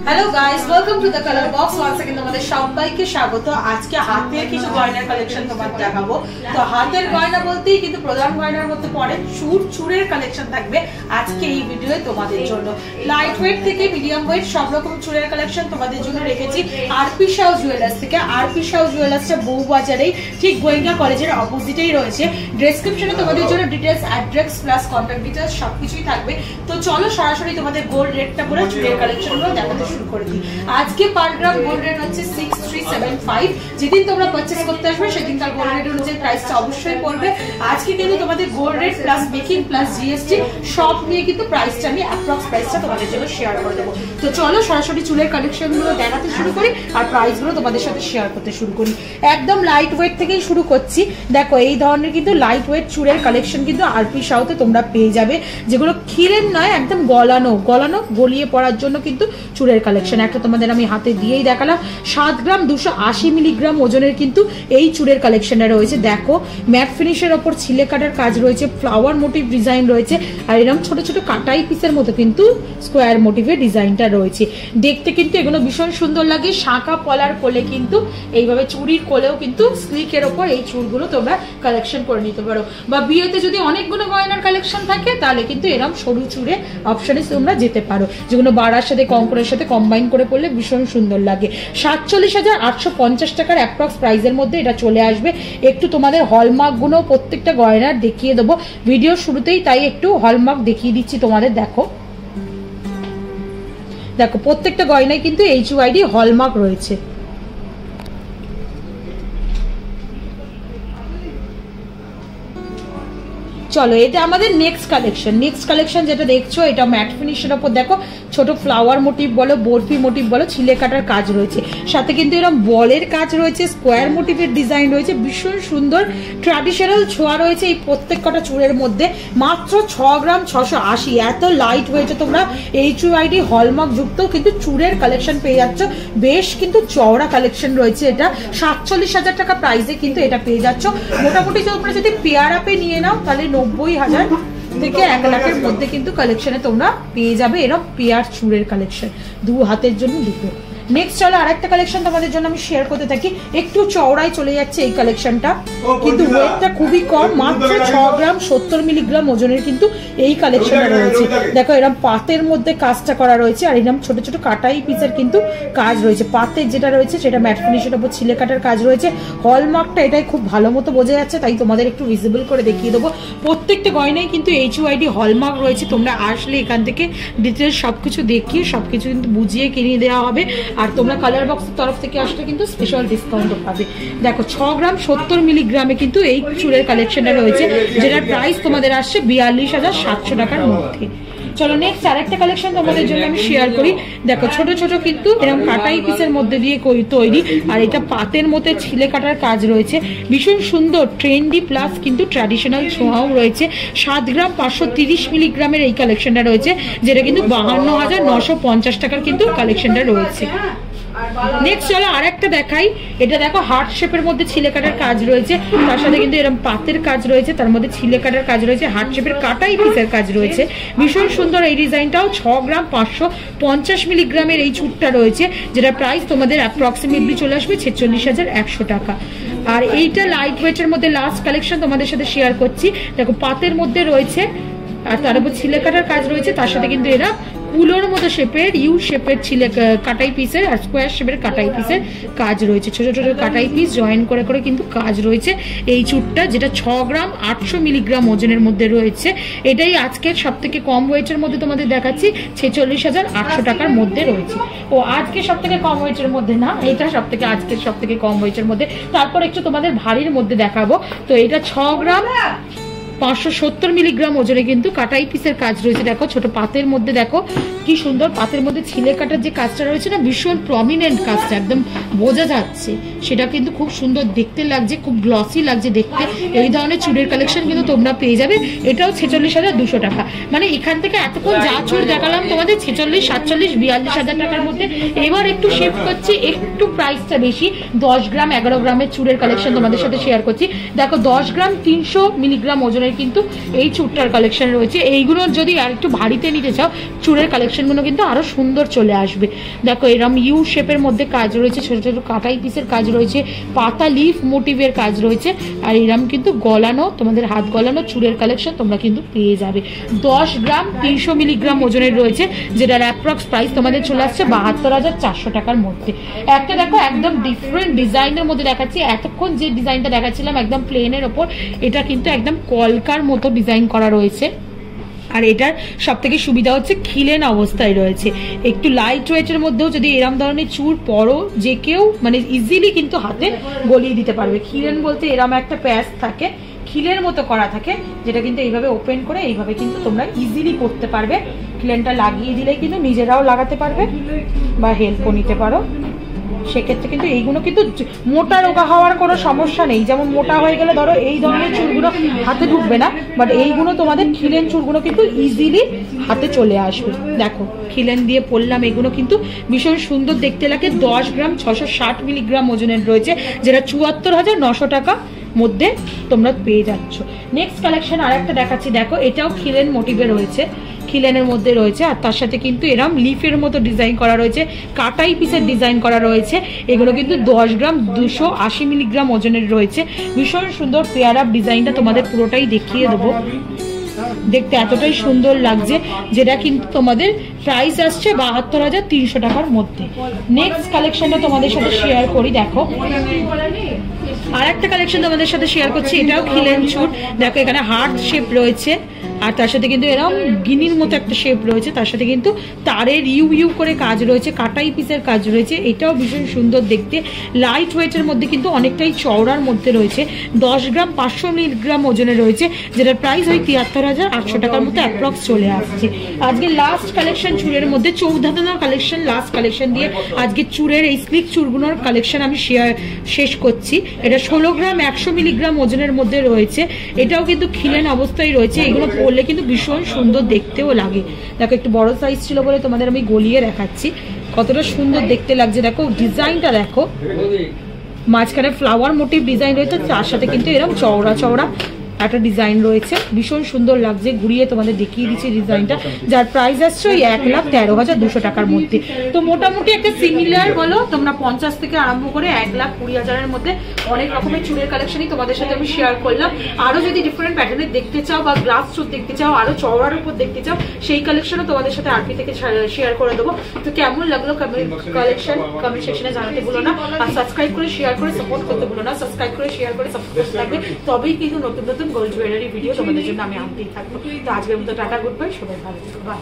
Hello guys, welcome to the colour box. Once again তোমাদের সবাইকে স্বাগত। আজকে হাতের কিছু গয়নার কালেকশন তোমাদের দেখাবো। তো হাতের গয়না বলতেই কিন্তু প্রধান গয়নার মধ্যে পড়ে চুড়ের কালেকশন থাকবে আজকে এই ভিডিওয়ে তোমাদের জন্য। লাইট ওয়েট থেকে মিডিয়াম ওয়েট সব রকম চুড়ের কালেকশন তোমাদের জন্য রেখেছি আরপি শাহ জুয়েলার্স থেকে। আরপি শাহ জুয়েলার্সটা বউবাজারেই ঠিক গোয়েঙ্কা কলেজের অপোজিটেই রয়েছে। ডেসক্রিপশনে তোমাদের জন্য details, address plus contact details সবকিছুই থাকবে। তো চলো সরাসরি তোমাদের গোল্ড রেটটা বলে চুড়ের কালেকশনগুলো দেখাতে শুরু করে দিই। আজকে পার গ্রাম গোল্ড রেট হচ্ছে 6375। যেদিন তোমরা পারচেজ করতে আসবে সেদিন তার গোল্ড রেট অনুযায়ী প্রাইসটা অবশ্যই পড়বে। আজকে কিন্তু তোমাদের gold rate plus making plus GST সব নিয়ে কিন্তু প্রাইসটা আমি অ্যাপ্রক্স প্রাইসটা তোমাদের জন্য শেয়ার করে দেবো। তো চলো সরাসরি চুলের কালেকশনগুলো দেখাতে শুরু করি আর প্রাইসগুলো তোমাদের সাথে শেয়ার করতে শুরু করি। একদম লাইট ওয়েট থেকেই শুরু করছি। দেখো এই ধরনের কিন্তু লাইট ওয়েট চুলের কালেকশন কিন্তু আরপি শাহতে তোমরা পেয়ে যাবে, যেগুলো খিলের নয়, একদম গলানো গলিয়ে পড়ার জন্য কিন্তু চুলের কালেকশন। একটা তোমাদের আমি হাতে দিয়েই দেখালাম। 7 গ্রাম 280 মিলিগ্রাম ওজনের কিন্তু এই চুড়ের কালেকশনটা রয়েছে। দেখো ম্যাট ফিনিশের ওপর ছিলে কাটার কাজ রয়েছে, ফ্লাওয়ার মোটিভ ডিজাইন রয়েছে, আর এরকম ছোট ছোট কাটাই পিসের মতো কিন্তু স্কোয়ার মোটিভের ডিজাইনটা রয়েছে। দেখতে কিন্তু এগুলো ভীষণ সুন্দর লাগে। শাঁখা পলার কোলে কিন্তু এইভাবে চুড়ির কোলেও কিন্তু স্লিকের ওপর এই চুড়গুলো তোমরা কালেকশন করে নিতে পারো। বা বিয়েতে যদি অনেকগুলো গয়নার কালেকশন থাকে তাহলে কিন্তু এরকম সরু চুড়ে অপশনে তোমরা যেতে পারো, যেগুলো বাড়ার সাথে কঙ্করের সাথে কম্বাইন করে পড়লে ভীষণ সুন্দর লাগে। 47,850 টাকার অ্যাপ্রক্স প্রাইসের মধ্যে এটা চলে আসবে। একটু তোমাদের হলমার্ক গুলো প্রত্যেকটা গয়নার দেখিয়ে দেবো ভিডিও শুরুতেই, তাই একটু হলমার্ক দেখিয়ে দিচ্ছি তোমাদের। দেখো প্রত্যেকটা গয়নায় কিন্তু HUID হলমার্ক রয়েছে। চলো এটা আমাদের নেক্সট কালেকশন যেটা দেখছো এটা ম্যাট ফিনিশের ওপর দেখো ছোট ফ্লাওয়ার মোটিভ বলো, বরফি মোটিভ বলো, ছিলে কাটার কাজ রয়েছে, সাথে কিন্তু এরকম বলের কাজ রয়েছে, স্কোয়ার মোটিভের ডিজাইন রয়েছে, ভীষণ সুন্দর ট্র্যাডিশনাল ছোঁয়া রয়েছে এই প্রত্যেক কটা চুড়ের মধ্যে। মাত্র 6 গ্রাম 680। এত লাইট ওয়েটে তোমরা HUID হলমার্ক যুক্ত কিন্তু চুড়ের কালেকশন পেয়ে যাচ্ছ। বেশ কিন্তু চওড়া কালেকশন রয়েছে। এটা 47,000 টাকা প্রাইসে কিন্তু এটা পেয়ে যাচ্ছ। মোটামুটি তোমরা যদি পেয়ার আপে নিয়ে নাও তাহলে 90,000 থেকে 1 লাখের মধ্যে কিন্তু কালেকশনে তোমরা পেয়ে যাবে এরকম পেয়ার চুড়ের কালেকশন, দু হাতের জন্য দুটো। নেক্সট চলো আরেকটা কালেকশন তোমাদের জন্য আমি শেয়ার করতে থাকি। একটু চওড়ায় চলে যাচ্ছে এই কালেকশনটা, কিন্তু ওয়েটটা খুবই কম, মাত্র 6 গ্রাম 70 মিলিগ্রাম ওজনের কিন্তু এই কালেকশনটা রয়েছে। দেখো এরকম পাতের মধ্যে কাজটা করা রয়েছে, আর এরকম ছোট ছোট কাটাই পিসের কিন্তু কাজ রয়েছে। পাতের যেটা রয়েছে সেটা ম্যাট ফিনিশের উপর ছিলে কাটার কাজ রয়েছে। হলমার্কটা এটাই খুব ভালো মতো বোঝা যাচ্ছে, তাই তোমাদের একটু ভিজিবল করে দেখিয়ে দেবো। প্রত্যেকটা গয়নায় কিন্তু HUID হলমার্ক রয়েছে। তোমরা আসলে এখান থেকে ডিটেলস সবকিছু দেখিয়ে সবকিছু কিন্তু বুঝিয়ে কিনে দেওয়া হবে। আর তোমরা কালার বক্সের তরফ থেকে আসলে কিন্তু স্পেশাল ডিসকাউন্টও পাবে। দেখো 6 গ্রাম 70 মিলিগ্রামে কিন্তু এই চুলের কালেকশনটা রয়েছে, যেটার প্রাইস তোমাদের আসছে 42,700 টাকার মধ্যে। চলো নেক্সট আরেকটা কালেকশন তোমাদের জন্য আমি শেয়ার করি। দেখো ছোট ছোট কিন্তু এরকম কাটাই পিসের মধ্যে দিয়ে তৈরি, আর এটা পাতের মধ্যে ছিলে কাটার কাজ রয়েছে। ভীষণ সুন্দর ট্রেন্ডি প্লাস কিন্তু ট্র্যাডিশনাল ছোঁয়াও রয়েছে। 7 গ্রাম 530 মিলিগ্রামের এই কালেকশনটা রয়েছে, যেটা কিন্তু 52,950 টাকার কিন্তু কালেকশনটা রয়েছে। নেক্সট চলো আরেকটা দেখাই। এটা দেখো হার্ট শেপের মধ্যে ছিলে কাটার কাজ রয়েছে, তার সাথে কিন্তু এরকম পাতের কাজ রয়েছে, তার মধ্যে ছিলে কাটার কাজ রয়েছে, হার্ট শেপের কাটাই পিসের কাজ রয়েছে। ভীষণ সুন্দর এই ডিজাইনটাও। 6 গ্রাম 550 মিলিগ্রামের এই চুটটা রয়েছে, যেটা প্রাইস তোমাদের অ্যাপ্রক্সিমেটলি চলে আসবে 46,100 টাকা। আর এইটা লাইট ওয়েটের মধ্যে লাস্ট কালেকশন তোমাদের সাথে শেয়ার করছি। দেখো পাতের মধ্যে রয়েছে, আর তার উপর ছিলে কাটার কাজ রয়েছে, তার সাথে কিন্তু এরা কুলোর মতো শেপের ইউ শেপের ছিলে কাটাই পিসের আর স্কোয়ার শেপের কাটাই পিসের কাজ রয়েছে। ছোট ছোট কাটাই পিস জয়েন করে করে কিন্তু কাজ রয়েছে এই চুটটা, যেটা 6 গ্রাম 800 মিলিগ্রাম ওজনের মধ্যে রয়েছে। এটাই আজকের সব থেকে কম ওয়েটের মধ্যে তোমাদের দেখাচ্ছি, 46,800 টাকার মধ্যে রয়েছে। ও আজকে সব থেকে কম ওয়েটের মধ্যে না, এটা আজকের সব থেকে কম ওয়েটের মধ্যে। তারপর একটু তোমাদের ভারীর মধ্যে দেখাবো। তো এটা 6 গ্রাম 570 মিলিগ্রাম ওজনে কিন্তু কাটাই পিসের কাজ রয়েছে। দেখো ছোট পাতের মধ্যে দেখো কি সুন্দর, পাতের মধ্যে ছিলে কাটার যে কাজটা রয়েছে না, ভীষণ প্রমিনেন্ট কাজটা, একদম বোঝা যাচ্ছে, সেটা কিন্তু খুব সুন্দর দেখতে লাগছে, খুব গ্লসি লাগছে দেখতে। এই ধরনের চুড়ের কালেকশন কিন্তু তোমরা পেয়ে যাবে। এটাও 46,200 টাকা। মানে এখান থেকে এতক্ষণ যা চুড় দেখালাম তোমাদের 46, 47, 42,000 টাকার মধ্যে। এবার একটু শিফট করছি, একটু প্রাইসটা বেশি। 10 গ্রাম 11 গ্রামের চুড়ের কালেকশন তোমাদের সাথে শেয়ার করছি। দেখো 10 গ্রাম 300 মিলিগ্রাম ওজনের ডিজাইনের কিন্তু এই চুড়টার কালেকশন রয়েছে। এইগুলো যদি আর একটু ভারীতে নিতে চাও চুড়ের কালেকশনগুলো কিন্তু আরো সুন্দর চলে আসবে। দেখো এরম ইউ শেপের মধ্যে কাজ রয়েছে, ছোট ছোট কাটাই পিসের কাজ রয়েছে, পাতা লিফ মোটিভের কাজ রয়েছে, আর এরম কিন্তু গলানো তোমাদের হাত গলানো চুড়ের কালেকশন তোমরা কিন্তু পেয়ে যাবে। 10 গ্রাম 300 মিলিগ্রাম ওজনের রয়েছে, যেটার অ্যাপ্রক্স প্রাইস তোমাদের চলে আসছে 72,400 টাকার মধ্যে। একটা দেখো একদম ডিফারেন্ট ডিজাইনের মধ্যে দেখাচ্ছি, এতক্ষণ যে ডিজাইনটা দেখাচ্ছিলাম একদম প্লেনের ওপর, এটা কিন্তু একদম কলকার মতো ডিজাইন করা রয়েছে। আর এটার সব থেকে সুবিধা হচ্ছে খিলেন অবস্থায় রয়েছে, একটু লাইট ওয়েটের মধ্যেও যদি এরম ধরনের চুড় পরো যে কেউ মানে ইজিলি কিন্তু হাতে গলিয়ে দিতে পারবে। খিলেন বলতে এরম একটা প্যাচ থাকে, খিলের মতো করা থাকে, যেটা কিন্তু এইভাবে ওপেন করে এইভাবে কিন্তু তোমরা ইজিলি করতে পারবে। খিলেনটা লাগিয়ে দিলে কিন্তু নিজেরাও লাগাতে পারবে বা হেল্পও নিতে পারো। সেক্ষেত্রে কিন্তু এইগুলো কিন্তু মোটা রোগা হওয়ার কোনো সমস্যা নেই। যেমন মোটা হয়ে গেলে ধরো এই ধরনের চুলগুলো হাতে ঢুকবে না, বাট এইগুলো তোমাদের খিলেন চুলগুলো কিন্তু ইজিলি হাতে চলে আসবে। দেখো খিলেন দিয়ে পরলাম, এগুলো কিন্তু ভীষণ সুন্দর দেখতে লাগে। 10 গ্রাম 660 মিলিগ্রাম ওজনের রয়েছে, যেটা 74,900 টাকা মধ্যে তোমরা পেয়ে যাচ্ছ। নেক্সট কালেকশন আর একটা দেখাচ্ছি, দেখো এটাও খিলেন মোটিভে রয়েছে, খিলেনের মধ্যে রয়েছে, আর তার সাথে কিন্তু এরম লিফের মতো ডিজাইন করা রয়েছে, কাটাই পিসের ডিজাইন করা রয়েছে। এগুলো কিন্তু 10 গ্রাম 280 মিলিগ্রাম ওজনের রয়েছে। ভীষণ সুন্দর পেয়ার আপ ডিজাইনটা তোমাদের পুরোটাই দেখিয়ে দেবো, দেখতে এতটাই সুন্দর লাগছে, যেটা কিন্তু তোমাদের প্রাইস আসছে 72,300 টাকার মধ্যে। নেক্সট কালেকশনটা তোমাদের সাথে শেয়ার করি, দেখো আর একটা কালেকশন তোমাদের সাথে শেয়ার করছি, এটাও খিলেন চুড়। দেখো এখানে হার্ট শেপ রয়েছে, আর তার সাথে কিন্তু এরকম গিনির মতো একটা শেপ রয়েছে, তার সাথে কিন্তু তারের ইউ ইউ করে কাজ রয়েছে, কাটাই পিসের কাজ রয়েছে। এটাও ভীষণ সুন্দর দেখতে, লাইট ওয়েটের মধ্যে কিন্তু অনেকটাই চওড়ার মধ্যে রয়েছে। 10 গ্রাম 500 মিলিগ্রাম ওজনে রয়েছে, যেটার প্রাইস ওই 73,800 টাকার মতো অ্যাপ্রক্স চলে আসছে। আজকে লাস্ট কালেকশন চুড়ের মধ্যে চৌধাতনার কালেকশন, লাস্ট কালেকশন দিয়ে আজকে চুড়ের এই স্লিক চুড়গুলোর কালেকশন আমি শেষ করছি। এটা 16 গ্রাম 100 মিলিগ্রাম ওজনের মধ্যে রয়েছে, এটাও কিন্তু খিলেন অবস্থায় রয়েছে। এগুলো পরলে কিন্তু ভীষণ সুন্দর দেখতেও লাগে। দেখো একটু বড় সাইজ ছিল বলে তোমাদের আমি গলিয়ে দেখাচ্ছি, কতটা সুন্দর দেখতে লাগছে। দেখো ডিজাইনটা দেখো, মাঝখানে ফ্লাওয়ার মোটিভ ডিজাইন রয়েছে, তার সাথে কিন্তু এরকম চওড়া চওড়া একটা ডিজাইন রয়েছে, ভীষণ সুন্দর লাগছে। ঘুরিয়ে তোমাদের দেখিয়ে দিচ্ছি ডিজাইনটা, যার প্রাইস আসছে ওই 1,13,200 টাকার মধ্যে। তো মোটামুটি একটা সিমিলার বলো তোমরা 50 থেকে আরম্ভ করে 1,20,000-এর মধ্যে অনেক রকমের চুড়ের কালেকশনই তোমাদের সাথে আমি শেয়ার করলাম। আরো যদি ডিফারেন্ট প্যাটার্নের দেখতে চাও বা গ্লাস চুড় দেখতে চাও, আরো চওড়ার উপর দেখতে চাও, সেই কালেকশনও তোমাদের সাথে আরপি থেকে শেয়ার করে দেবো। তো কেমন লাগলো কালেকশন কমেন্ট সেকশনে জানাতে ভুলো না, আর সাবস্ক্রাইব করে শেয়ার করে সাপোর্ট করতে ভুলো না। সাবস্ক্রাইব করে শেয়ার করে সাপোর্ট করতে থাকবে, তবেই কিন্তু নতুন নতুন গোল্ড জুয়েলারি ভিডিও তোমাদের জন্য আমি আনতেই থাকবো। তো আজকের মতো টাটা, গুড বাই, সবাই ভালো থেকো, বাই।